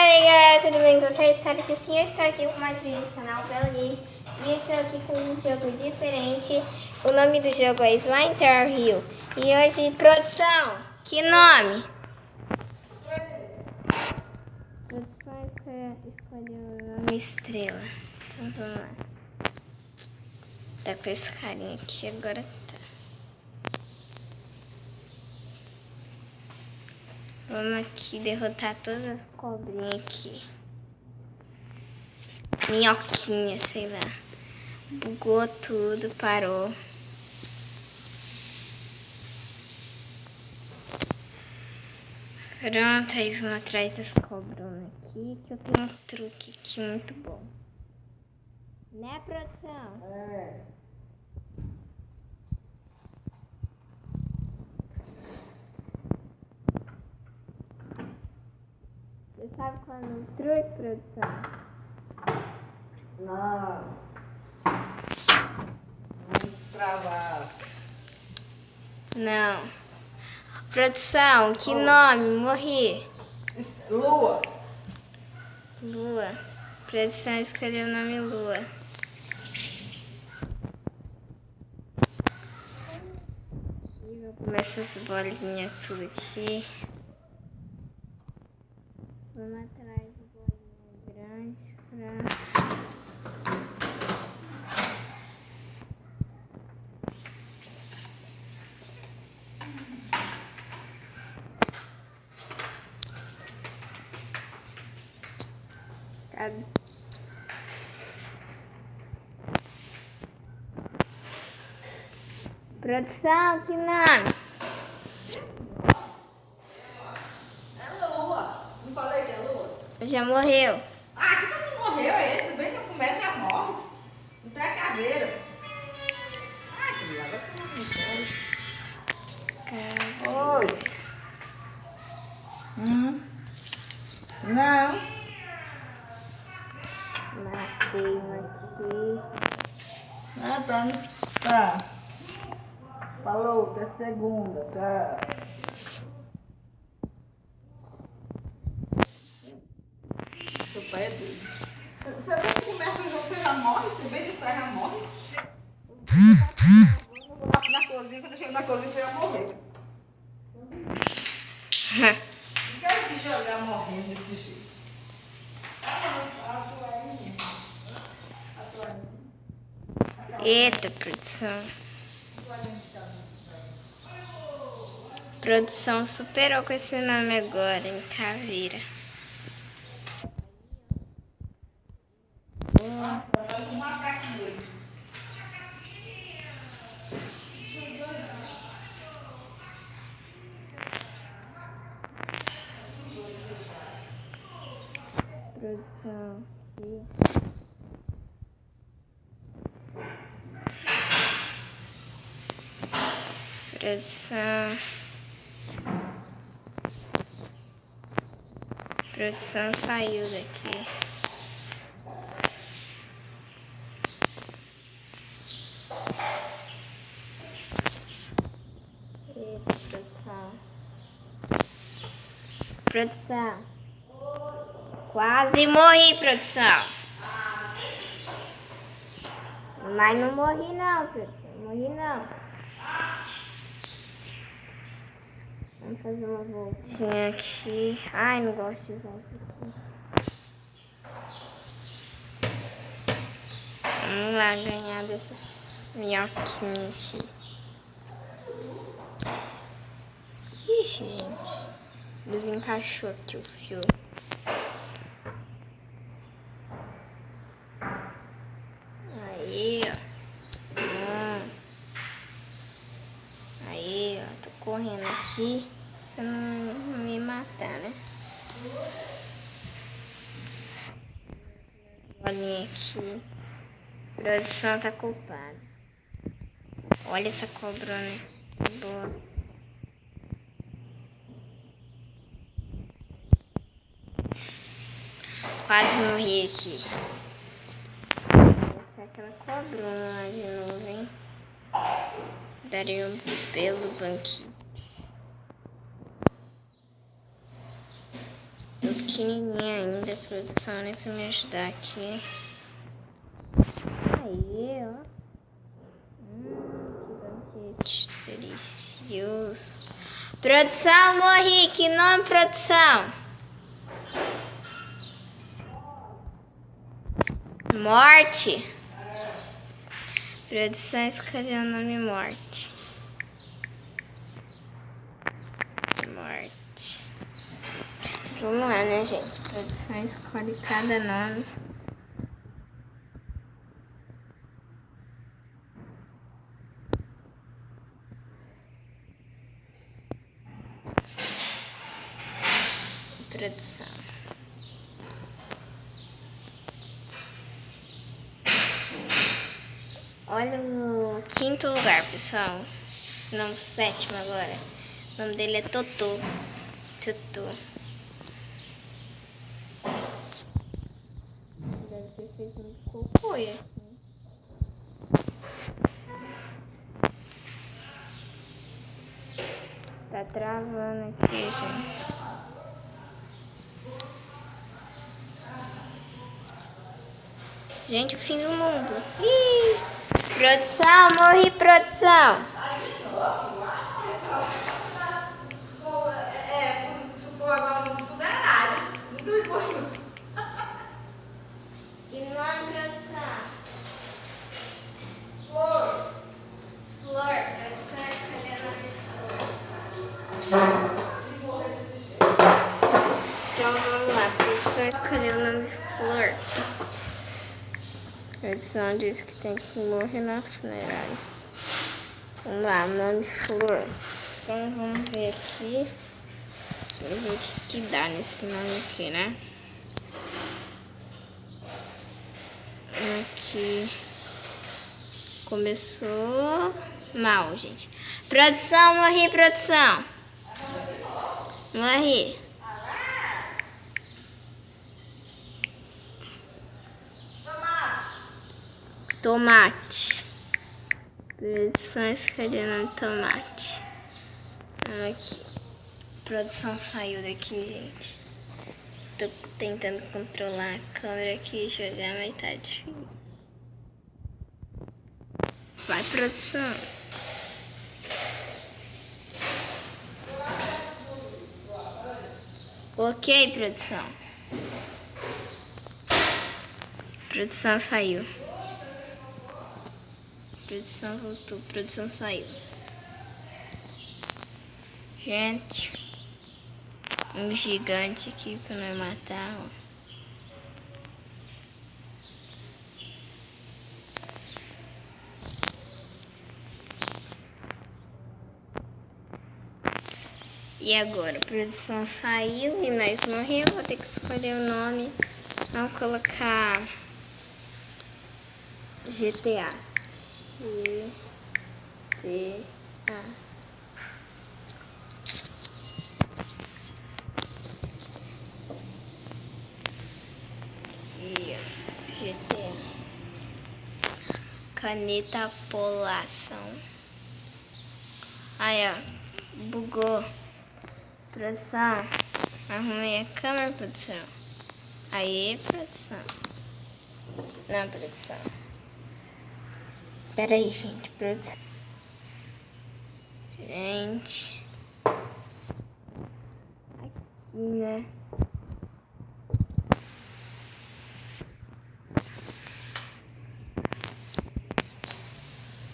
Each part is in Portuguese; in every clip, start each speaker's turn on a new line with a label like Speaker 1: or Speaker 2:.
Speaker 1: Fala aí galera, tudo bem com vocês? Espero que sim, eu estou aqui com mais vídeos do canal Bela Games. E eu estou aqui com um jogo diferente. O nome do jogo é Slime Terror Hill. E hoje, produção, que nome? Produção escolheu o nome Estrela. Então vamos lá. Tá com esse carinha aqui agora. Vamos aqui derrotar todas as cobrinhas aqui. Minhoquinha, sei lá. Bugou tudo, parou. Pronto, aí vamos atrás das cobronas aqui, que eu tenho um truque aqui muito bom. Né, produção? É. Você sabe qual é o meu truque, produção?
Speaker 2: Não. Muito travado.
Speaker 1: Não. Produção, que nome? Morri.
Speaker 2: Lua.
Speaker 1: Lua. Produção escolheu o nome Lua. E vou comer essas bolinhas tudo aqui. Vamos atrás de bolinha grande pra... Produção, que nome?
Speaker 2: É Lua. Não falei que é Lua?
Speaker 1: Já morreu.
Speaker 2: Ah, que tanto morreu é esse? Bem que eu começo já morre. Não tem a caveira. Ah, esse lá vai tomar no Oi. Não.
Speaker 1: Matei um aqui.
Speaker 2: Ah, tá. Falou, até segunda, tá. Seu pai é doido. Você vê que começa o jogo, você já morre, você vê que você já morre. Eu vou lá na cozinha, quando eu chego na cozinha, você já morreu. Não quero que jogar morrendo desse jeito.
Speaker 1: Eita, produção. Produção superou com esse nome agora, em Caveira. Produção aqui. Produção. Produção saiu daqui. Eita, produção. Produção. Quase morri, produção. Mas não morri não, produção. Morri não. Vamos fazer uma voltinha aqui. Ai, não gosto de usar isso aqui. Vamos lá ganhar dessas minhoquinhas aqui. Ixi, gente. Desencaixou aqui o fio. Aí, ó. Aí, ó. Tô correndo aqui pra não me matar, né? Bolinha aqui. A produção tá culpada. Olha essa cobrona. Boa. Quase morri aqui. Vou deixar aquela cobrona lá de novo, hein? Darei um pelo banquinho. Eu pequenininha ainda, produção, né, pra me ajudar aqui. Aí, ó. Que banquete delicioso. Produção, morri. Que nome, produção? Morte. Produção, escolheu o nome Morte. Morte. Vamos lá, né, gente? Produção escolhe cada nome. Produção. Olha no quinto lugar, pessoal. Não, sétimo agora. O nome dele é Totô. Totô. Deve ter feito um cocô assim. Tá travando aqui, gente. Gente, o fim do mundo. Ih! Produção, morri, produção.
Speaker 2: Supor agora no funerário. Nunca me foi.
Speaker 1: Que nome, produção?
Speaker 2: Flor.
Speaker 1: Flor, produção, escolher o nome de Flor. Então vamos lá, produção escolheu o nome de Flor. A produção diz que tem que morrer na funerária. Vamos lá, nome Flor. Então vamos ver aqui. Vamos ver o que dá nesse nome aqui, né? Aqui começou mal, gente. Produção, morri, produção. Morri. Tomate. Produção escolhendo tomate. Aqui. Produção saiu daqui, gente. Tô tentando controlar a câmera aqui e jogar, mas tá difícil. Vai, produção. Ok, produção. Produção saiu. Produção voltou. Produção saiu. Gente. Um gigante aqui pra nós matar, ó. E agora, a produção saiu e nós morremos. Vou ter que escolher o nome. Vamos colocar GTA. GTA. GTA. Caneta Polação. Aí, ó. Bugou. Produção. Arrumei a câmera, produção. Aí, produção. Não, produção. Pera aí, gente. Produção. Gente. Aqui, né?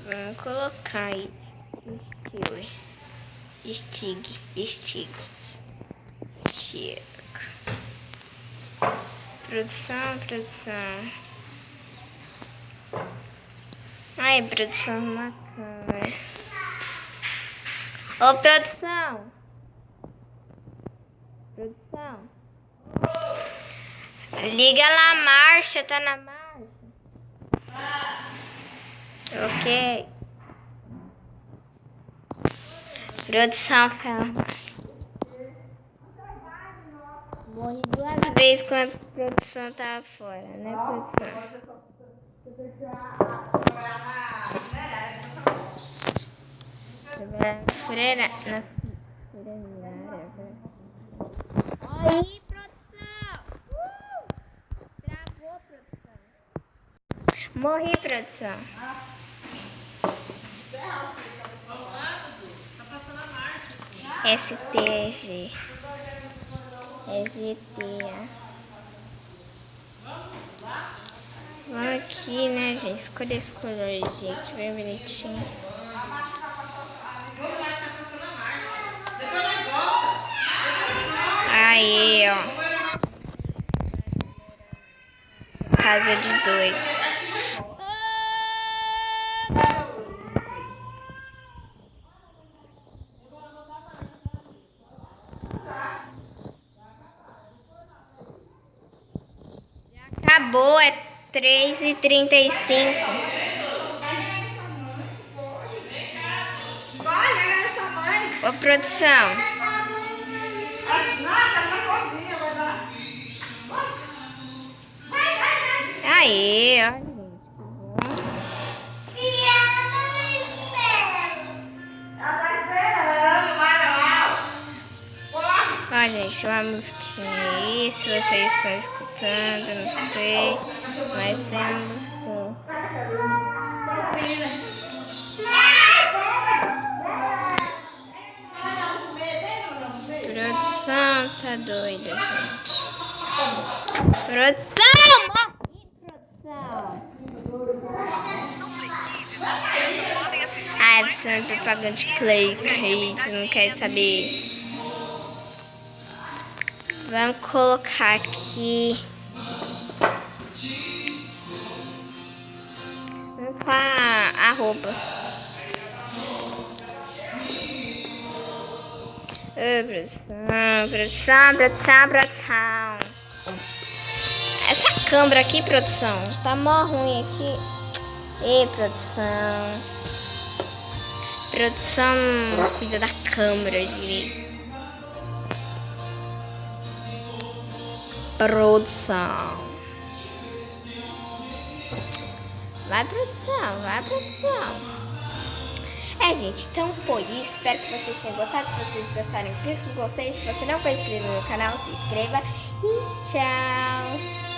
Speaker 1: Vamos colocar aí. Stig. Chega. Produção. Ai, produção, uma câmera. Ô, produção. Liga lá a marcha, tá na marcha. Ok. Produção, calma. Morri 2 vezes quando a produção tava fora, né, produção? Trabalhar na funerária. Aí, produção. Morri, produção. STG. É GTA. Vamos aqui, né, gente? Escolher esse color, gente. Bem bonitinho. Aí, ó. Casa de doido. Acabou, é 3h35.
Speaker 2: Vai, agora sua mãe.
Speaker 1: Ô, produção.
Speaker 2: Nada, na cozinha, vai lá.
Speaker 1: Aí, ó, gente.
Speaker 2: Ela tá esperando, vai lá. Corre.
Speaker 1: Ó, gente, uma musiquinha aí. Se vocês estão escutando, não sei. Mas tem uma musiquinha. Produção tá doida, gente. Produção! Ai, precisamos de propaganda de play, que não quer saber. Vamos colocar aqui. Vamos com a roupa. Produção. Essa câmera aqui, produção, tá mó ruim aqui. Ei, produção. Produção cuida da câmera direito. Produção. Vai, produção. Gente, então foi isso. Espero que vocês tenham gostado. Se vocês gostaram, clique no gostei. Se você não for inscrito no meu canal, se inscreva. E tchau.